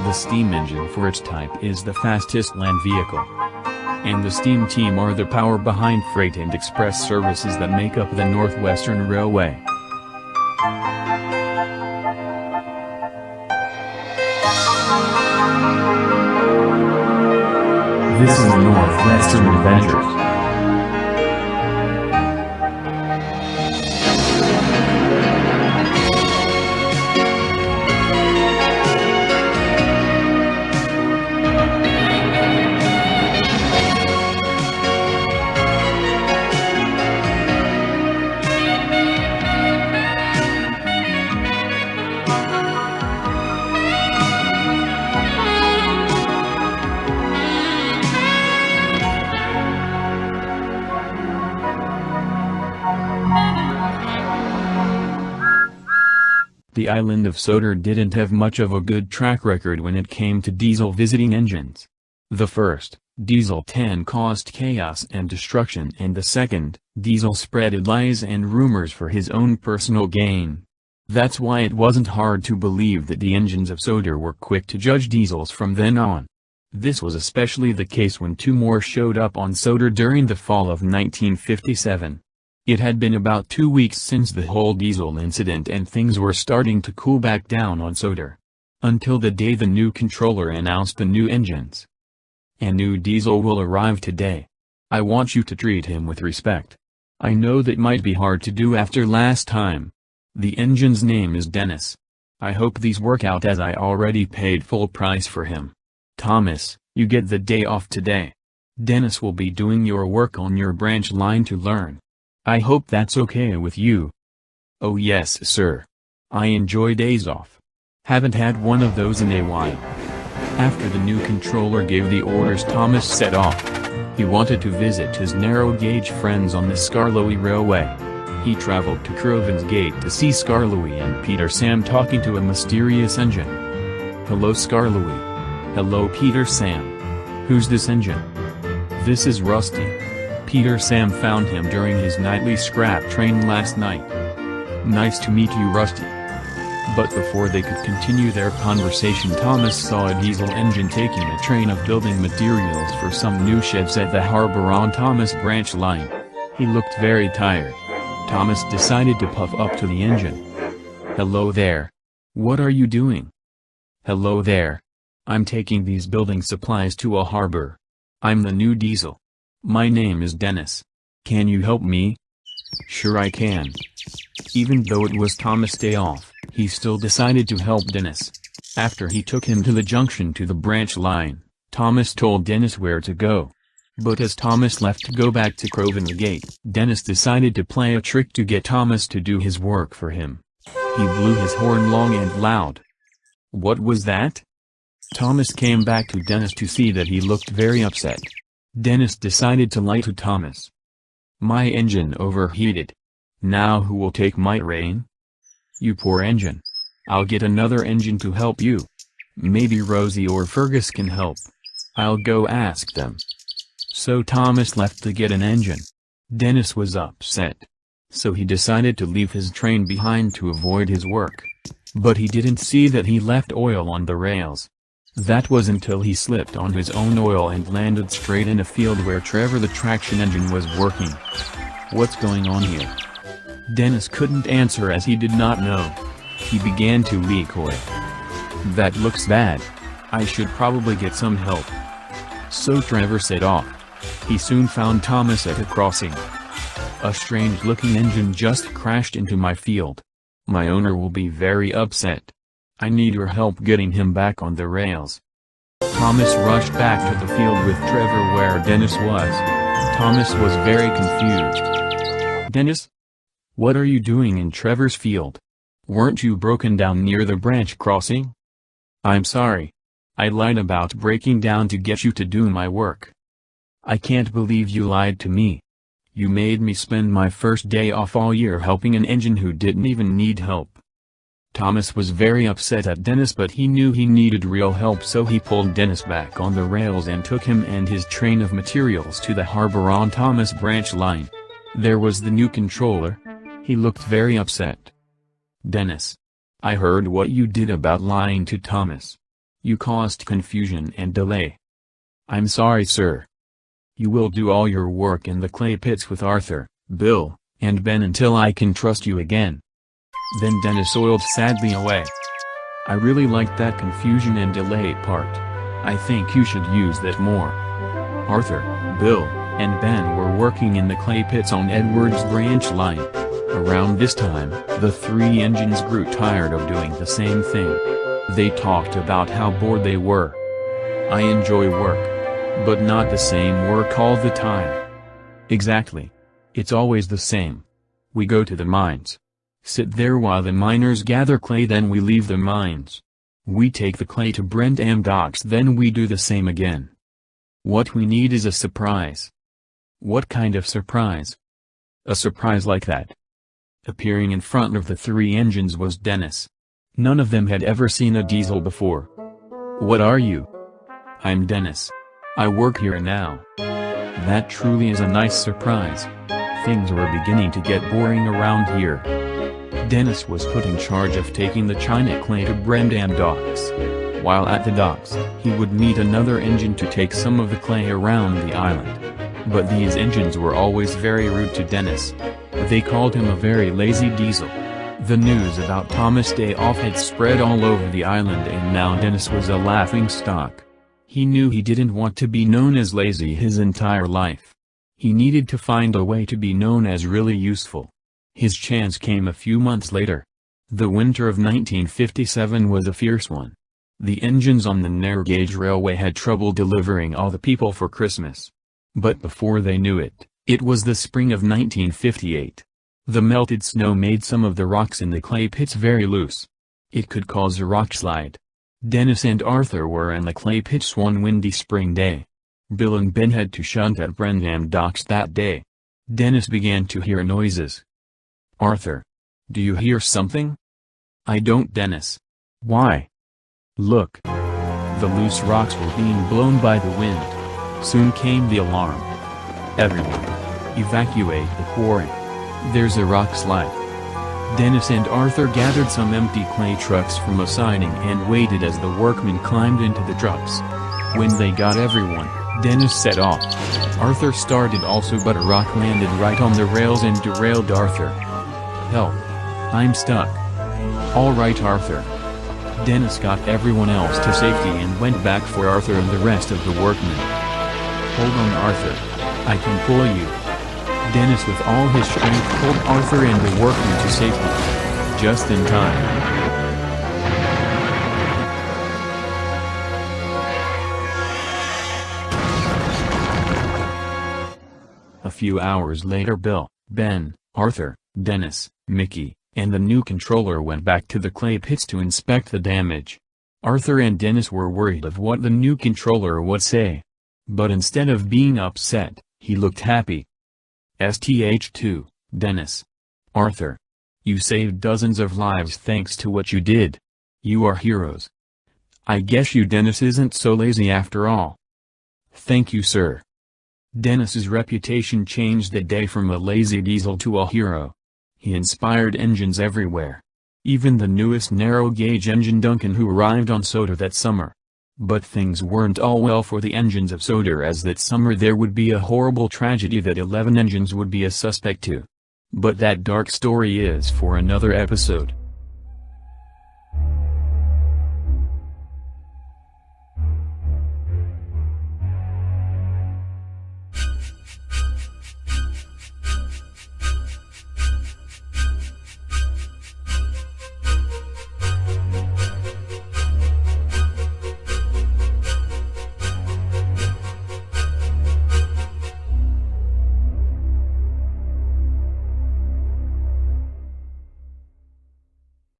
The steam engine for its type is the fastest land vehicle. And the steam team are the power behind freight and express services that make up the Northwestern Railway. This is the Northwestern Adventures. The island of Sodor didn't have much of a good track record when it came to diesel visiting engines. The first, Diesel 10, caused chaos and destruction, and the second, Diesel, spreaded lies and rumors for his own personal gain. That's why it wasn't hard to believe that the engines of Sodor were quick to judge diesels from then on. This was especially the case when two more showed up on Sodor during the fall of 1957. It had been about 2 weeks since the whole diesel incident and things were starting to cool back down on Sodor. Until the day the new controller announced the new engines. A new diesel will arrive today. I want you to treat him with respect. I know that might be hard to do after last time. The engine's name is Dennis. I hope these work out as I already paid full price for him. Thomas, you get the day off today. Dennis will be doing your work on your branch line to learn. I hope that's okay with you. Oh yes, sir. I enjoy days off. Haven't had one of those in a while. After the new controller gave the orders, Thomas set off. He wanted to visit his narrow-gauge friends on the Skarloey Railway. He traveled to Crovan's Gate to see Skarloey and Peter Sam talking to a mysterious engine. Hello Skarloey. Hello Peter Sam. Who's this engine? This is Rusty. Peter Sam found him during his nightly scrap train last night. Nice to meet you, Rusty. But before they could continue their conversation, Thomas saw a diesel engine taking a train of building materials for some new sheds at the harbor on Thomas branch line. He looked very tired. Thomas decided to puff up to the engine. Hello there. What are you doing? Hello there. I'm taking these building supplies to a harbor. I'm the new diesel. My name is Dennis. Can you help me? Sure I can. Even though it was Thomas' day off, he still decided to help Dennis. After he took him to the junction to the branch line, Thomas told Dennis where to go. But as Thomas left to go back to Crovan's Gate, Dennis decided to play a trick to get Thomas to do his work for him. He blew his horn long and loud. What was that? Thomas came back to Dennis to see that he looked very upset. Dennis decided to lie to Thomas. My engine overheated. Now who will take my reign? You poor engine. I'll get another engine to help you. Maybe Rosie or Fergus can help. I'll go ask them. So Thomas left to get an engine. Dennis was upset. So he decided to leave his train behind to avoid his work. But he didn't see that he left oil on the rails. That was until he slipped on his own oil and landed straight in a field where Trevor the traction engine was working. What's going on here? Dennis couldn't answer as he did not know. He began to leak oil. That looks bad. I should probably get some help. So Trevor set off. He soon found Thomas at a crossing. A strange-looking engine just crashed into my field. My owner will be very upset. I need your help getting him back on the rails. Thomas rushed back to the field with Trevor where Dennis was. Thomas was very confused. Dennis? What are you doing in Trevor's field? Weren't you broken down near the branch crossing? I'm sorry. I lied about breaking down to get you to do my work. I can't believe you lied to me. You made me spend my first day off all year helping an engine who didn't even need help. Thomas was very upset at Dennis, but he knew he needed real help, so he pulled Dennis back on the rails and took him and his train of materials to the harbor on Thomas' branch line. There was the new controller. He looked very upset. Dennis. I heard what you did about lying to Thomas. You caused confusion and delay. I'm sorry, sir. You will do all your work in the clay pits with Arthur, Bill, and Ben until I can trust you again." Then Dennis oiled sadly away. "I really liked that confusion and delay part. I think you should use that more." Arthur, Bill, and Ben were working in the clay pits on Edward's branch line. Around this time, the three engines grew tired of doing the same thing. They talked about how bored they were. "I enjoy work. But not the same work all the time." "Exactly. It's always the same. We go to the mines. Sit there while the miners gather clay, then we leave the mines. We take the clay to Brendam docks, then we do the same again. What we need is a surprise." "What kind of surprise?" "A surprise like that." Appearing in front of the three engines was Dennis. None of them had ever seen a diesel before. "What are you?" "I'm Dennis. I work here now." "That truly is a nice surprise. Things were beginning to get boring around here." Dennis was put in charge of taking the China clay to Brendam docks. While at the docks, he would meet another engine to take some of the clay around the island. But these engines were always very rude to Dennis. They called him a very lazy diesel. The news about Thomas' day off had spread all over the island, and now Dennis was a laughingstock. He knew he didn't want to be known as lazy his entire life. He needed to find a way to be known as really useful. His chance came a few months later. The winter of 1957 was a fierce one. The engines on the narrow-gauge railway had trouble delivering all the people for Christmas. But before they knew it, it was the spring of 1958. The melted snow made some of the rocks in the clay pits very loose. It could cause a rock slide. Dennis and Arthur were in the clay pits one windy spring day. Bill and Ben had to shunt at Brendam docks that day. Dennis began to hear noises. "Arthur. Do you hear something?" "I don't, Dennis." "Why?" "Look. The loose rocks were being blown by the wind." Soon came the alarm. "Everyone. Evacuate the quarry. There's a rock slide." Dennis and Arthur gathered some empty clay trucks from a siding and waited as the workmen climbed into the trucks. When they got everyone, Dennis set off. Arthur started also, but a rock landed right on the rails and derailed Arthur. "Help. I'm stuck." "All right, Arthur." Dennis got everyone else to safety and went back for Arthur and the rest of the workmen. "Hold on, Arthur. I can pull you." Dennis with all his strength pulled Arthur and the workmen to safety. Just in time. A few hours later, Bill, Ben, Arthur, Dennis, Mickey, and the new controller went back to the clay pits to inspect the damage. Arthur and Dennis were worried of what the new controller would say. But instead of being upset, he looked happy. "STH2, Dennis. Arthur. You saved dozens of lives thanks to what you did. You are heroes. I guess you Dennis isn't so lazy after all." "Thank you, sir." Dennis's reputation changed that day from a lazy diesel to a hero. He inspired engines everywhere. Even the newest narrow-gauge engine Duncan, who arrived on Soda that summer. But things weren't all well for the engines of Soda, as that summer there would be a horrible tragedy that 11 engines would be a suspect to. But that dark story is for another episode.